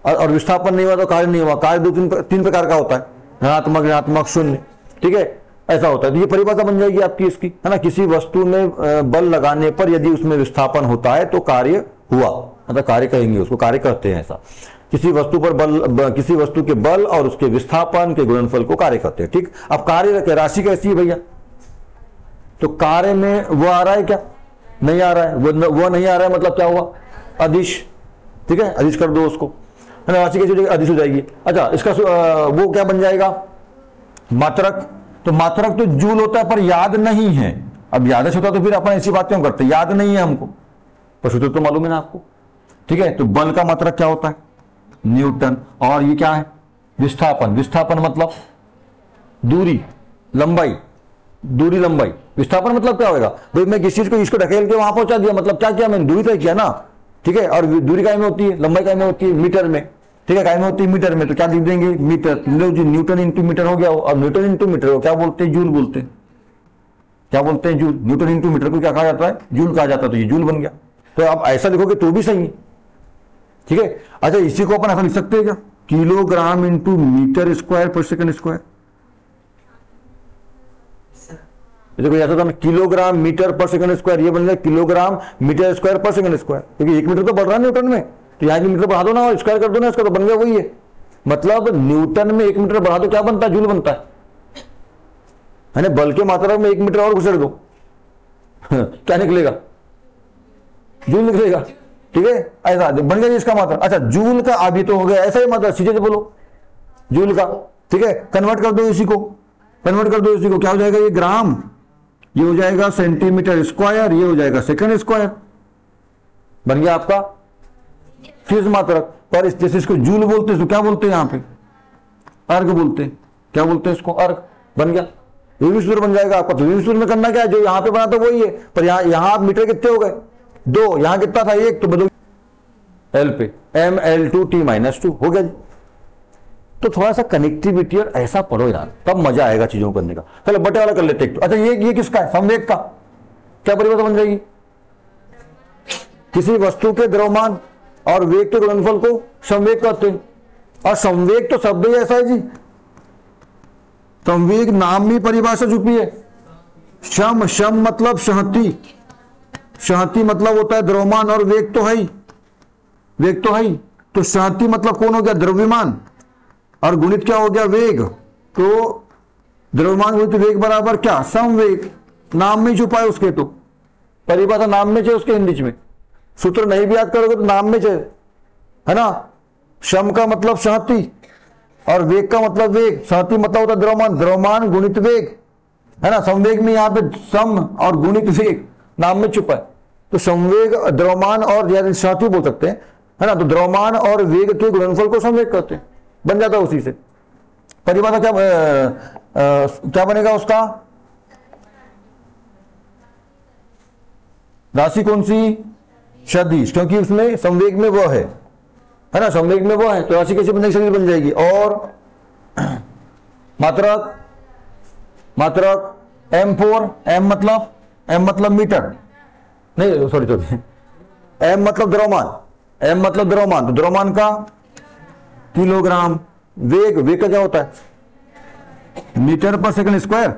और विस्थापन नहीं हुआ तो कार्य नहीं हुआ। कार्य 3 प्रकार का होता है, धनात्मक, ऋणात्मक, शून्य, ठीक है, ऐसा होता है। तो ये परिभाषा बन जाएगी आपकी इसकी, है ना। किसी वस्तु में बल लगाने पर यदि उसमें विस्थापन होता है तो कार्य हुआ, मतलब कार्य कहेंगे उसको, कार्य कहते हैं ऐसा। किसी वस्तु पर बल, किसी वस्तु के बल और उसके विस्थापन के गुणनफल को कार्य कहते हैं, ठीक। अब कार्य राशि कैसी है भैया, तो कार्य में वो आ रहा है क्या, नहीं आ रहा है, वो नहीं आ रहा है, मतलब क्या हुआ, अदिश, ठीक है, अदिश कर दो उसको, है ना। राशि कैसी अदिश हो जाएगी। अच्छा इसका वो क्या बन जाएगा, मात्रक। तो मात्रक तो जूल होता है पर याद नहीं है। अब याद होता तो फिर अपन ऐसी बात क्यों करते, याद नहीं है हमको, पर सूत्र तो मालूम है ना आपको, ठीक है। तो बल का मात्रक क्या होता है, न्यूटन। और ये क्या है, विस्थापन, विस्थापन मतलब दूरी, लंबाई, दूरी, लंबाई। विस्थापन मतलब क्या होगा भाई, मैं किसी चीज को इसको ढकेल के वहां पहुंचा दिया, मतलब क्या किया मैंने, दूरी तय किया ना, ठीक है। और दूरी काय में होती है, लंबाई काय में होती है, मीटर में, ठीक है, काय में होती है मीटर में, तो क्या लिख देंगे, मीटर। लो जी, न्यूटन इंटू मीटर हो गया। और न्यूटन इंटू मीटर को क्या बोलते हैं, जूल बोलते हैं। क्या बोलते हैं, जूल। न्यूटन इंटू मीटर को क्या कहा जाता है, जूल कहा जाता है, तो ये जूल बन गया। तो आप ऐसा लिखोगे तो भी सही है, ठीक है। अच्छा, इसी को अपन ऐसा लिख सकते हैं क्या, किलोग्राम इंटू मीटर स्क्वायर पर सेकंड स्क्वायर। देखो ऐसा था ना, किलोग्राम मीटर पर सेकंड स्क्वायर, ये बन जाए किलोग्राम मीटर स्क्वायर पर सेकंड स्क्वायर, क्योंकि 1 मीटर तो बढ़ रहा है न्यूटन में, तो यहाँ की मीटर बढ़ा दो ना और स्क्वायर कर दो ना इसका, तो बन गया वही है। मतलब न्यूटन में 1 मीटर बढ़ा दो क्या बनता है, जूल बनता है ना। बल के मात्रा में 1 मीटर और घुसेड़ दो क्या निकलेगा, जूल निकलेगा, ठीक है। ऐसा बन गया इसका मात्रा। अच्छा, जूल का अभी तो हो गया, ऐसा ही मात्रा सीधे से बोलो जूल का, ठीक है। कन्वर्ट कर दो इसी को, कन्वर्ट कर दो इसी को, क्या हो जाएगा, ये ग्राम, ये हो जाएगा सेंटीमीटर स्क्वायर, ये हो जाएगा सेकंड स्क्वायर, बन गया आपका चीज मात्रक। पर जैसे इसको जूल बोलते हैं, इसको क्या बोलते हैं यहाँ पे, अर्ग बोलते हैं, क्या बोलते हैं इसको, अर्ग, बन गया। यूनिट सूत्र बन जाएगा आपका। तो यूनिट सूत्र में करना क्या है, जो यहाँ पे बना था वही है, पर यहाँ आप मीटर कितने हो गए, 2, यहाँ कितना था 1, तो बदलो एल पे, mL2T-2 हो गया जी। तो थोड़ा सा कनेक्टिविटी और ऐसा पढ़ो यार, तब मजा आएगा चीजों को करने का। चलो बटे वाला कर लेते हैं। अच्छा, ये किसका है, संवेग का, क्या परिभाषा बन जाएगी, किसी वस्तु के द्रव्यमान और वेग के गुणनफल को संवेग कहते हैं। और संवेग तो शब्द ही ऐसा है जी, संवेग नाम में परिभाषा छुपी है। शम, शम मतलब शहती, शहती मतलब होता है द्रव्यमान, और वेग तो है ही, वेग तो है ही। तो शहती मतलब कौन हो गया, द्रव्यमान, और गुणित क्या हो गया, वेग। तो द्रव्यमान गुणित वेग बराबर क्या, समवेग। नाम में छुपा है उसके, तो परिभाषा नाम में चाहिए उसके हिंदी में। सूत्र नहीं भी याद करोगे तो नाम में चाहिए, है ना। शम का मतलब शहती और वेग का मतलब वेग। शहती मतलब होता है द्रव्यमान, द्रव्यमान गुणित वेग, है ना। संवेग में यहाँ पे सम और गुणित वेग नाम में छुपा है। तो संवेग द्रव्यमान और शहती बोल सकते हैं, है ना। तो द्रव्यमान और वेग के गुणनफल को संवेग कहते हैं, बन जाता है उसी से। परिभाषा क्या बनेगा उसका, राशि कौन सी, सदिश, क्योंकि उसमें संवेग में वो है ना, संवेग में वो है, तो राशि कैसे बनेगी, सदिश बन जाएगी। और मात्रक, मात्रक M4, M मतलब मीटर, नहीं सॉरी, M मतलब द्रव्यमान, M मतलब द्रव्यमान, तो द्रव्यमान का किलोग्राम, वेग, वेग का क्या होता है, मीटर पर सेकंड स्क्वायर,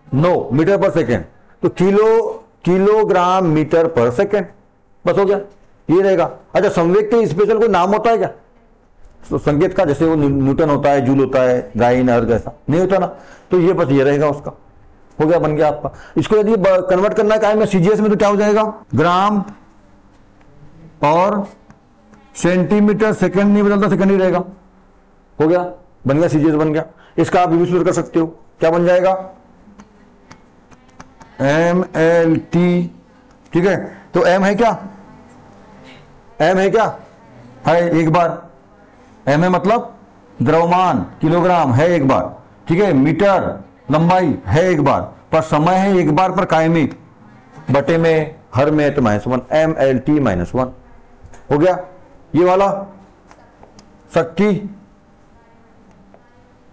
नो मीटर पर सेकंड, तो किलोग्राम मीटर पर सेकंड, बस हो गया, ये रहेगा। अच्छा, संवेग के स्पेशल कोई नाम होता है क्या, तो संकेत का, जैसे वो न्यूटन होता है, जूल होता है, गाइन, अर्ग, ऐसा नहीं होता ना, तो ये बस ये रहेगा उसका, हो गया, बन गया आपका। इसको यदि कन्वर्ट करना है में सीजीएस में, तो क्या हो जाएगा, ग्राम और सेंटीमीटर सेकंड नहीं बदलता, सेकंड ही रहेगा, हो गया, बन गया, सीजीएस बन गया। इसका आप यूज कर सकते हो, क्या बन जाएगा, mLT, ठीक है। तो m है क्या, m है क्या, है एक बार, m है मतलब द्रव्यमान, किलोग्राम है एक बार, ठीक है। मीटर लंबाई है एक बार, पर समय है एक बार पर कायमी, बटे में हर में तो -1, mLT-1 हो गया। ये वाला शक्ति,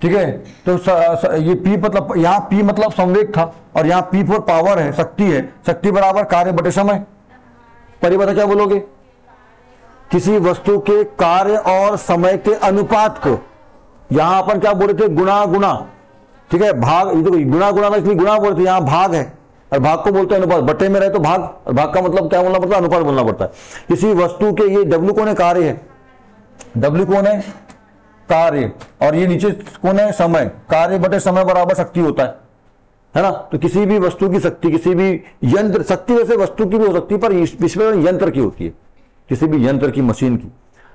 ठीक है। तो ये P मतलब, यहाँ P मतलब संवेग था, और यहाँ P फॉर पावर है, शक्ति है, शक्ति बराबर कार्य बटे समय। परिभाषा क्या बोलोगे, किसी वस्तु के कार्य और समय के अनुपात को, यहां अपन क्या बोल रहे थे, गुणा गुणा, ठीक है, भाग, ये तो गुणा गुणा था इसलिए गुणा बोलते, यहां भाग है, और भाग को बोलते हैं अनुपात, बटे में रहे तो भाग, और भाग का मतलब क्या बोलना पड़ता है, अनुपात बोलना पड़ता है। किसी वस्तु के, ये W कौन है, कार्य है, W कौन है, कार्य, और ये नीचे कौन है, समय, कार्य बटे समय बराबर शक्ति होता है ना। तो किसी भी वस्तु की शक्ति, किसी भी यंत्र, शक्ति वैसे वस्तु की भी हो सकती है, पर इसमें यंत्र की होती है, किसी भी यंत्र की, मशीन की,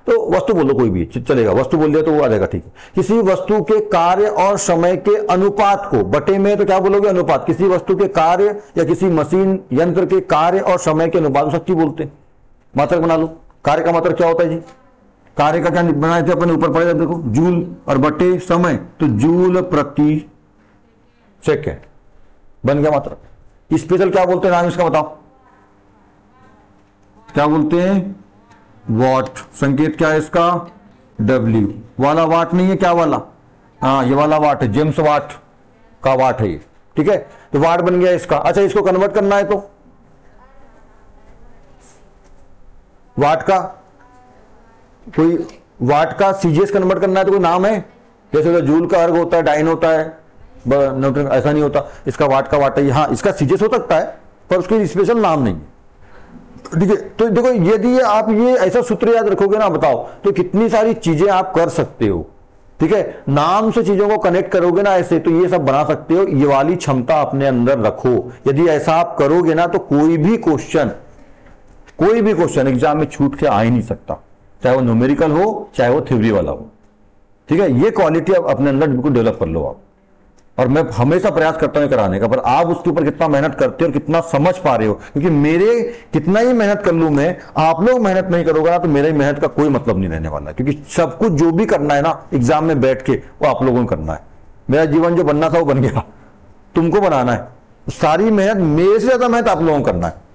तो वस्तु बोलो कोई भी चलेगा, वस्तु बोल दिया तो वो आ जाएगा, ठीक है। किसी वस्तु के कार्य और समय के अनुपात को, बटे में तो क्या बोलोगे, अनुपात, किसी वस्तु के कार्य या किसी मशीन यंत्र के कार्य और समय के अनुपात को शक्ति बोलते हैं। मात्रक बना लो, कार्य का मात्रक क्या होता है जी, कार्य का क्या बनाए थे अपने ऊपर पड़े, देखो जूल, और बटे समय, तो जूल प्रति सेकेंड, बन गया मात्रक। स्पेशल क्या बोलते हैं, नाम इसका बताओ, क्या बोलते हैं, वाट। संकेत क्या है इसका, W वाला वाट नहीं है, क्या वाला, हाँ ये वाला वाट है, जेम्स वाट का वाट है ये, ठीक है। तो वाट बन गया इसका। अच्छा, इसको कन्वर्ट करना है तो वाट का, कोई वाट का सीजीएस कन्वर्ट करना है तो कोई नाम है? जैसे जूल का अर्ग होता है, डाइन होता है, न्यूटन, ऐसा नहीं होता। इसका वाट है, हाँ इसका सीजीएस हो सकता है पर उसके स्पेशल नाम नहीं है। ठीक है, तो देखो यदि आप ये ऐसा सूत्र याद रखोगे ना, बताओ तो कितनी सारी चीजें आप कर सकते हो। ठीक है, नाम से चीजों को कनेक्ट करोगे ना ऐसे, तो ये सब बना सकते हो। ये वाली क्षमता अपने अंदर रखो। यदि ऐसा आप करोगे ना तो कोई भी क्वेश्चन एग्जाम में छूट के आ ही नहीं सकता, चाहे वो न्यूमेरिकल हो चाहे वो थ्योरी वाला हो। ठीक है, ये क्वालिटी आप अपने अंदर बिल्कुल डेवलप कर लो आप। और मैं हमेशा प्रयास करता हूं कराने का, पर आप उसके ऊपर कितना मेहनत करते हो और कितना समझ पा रहे हो। क्योंकि मेरे कितना ही मेहनत कर लूं मैं, आप लोग मेहनत नहीं करोगे ना तो मेरे मेहनत का कोई मतलब नहीं रहने वाला। क्योंकि सब कुछ जो भी करना है ना एग्जाम में बैठ के, वो आप लोगों को करना है। मेरा जीवन जो बनना था वो बन गया, तुमको बनाना है। सारी मेहनत, मेरे से ज्यादा मेहनत आप लोगों को करना है।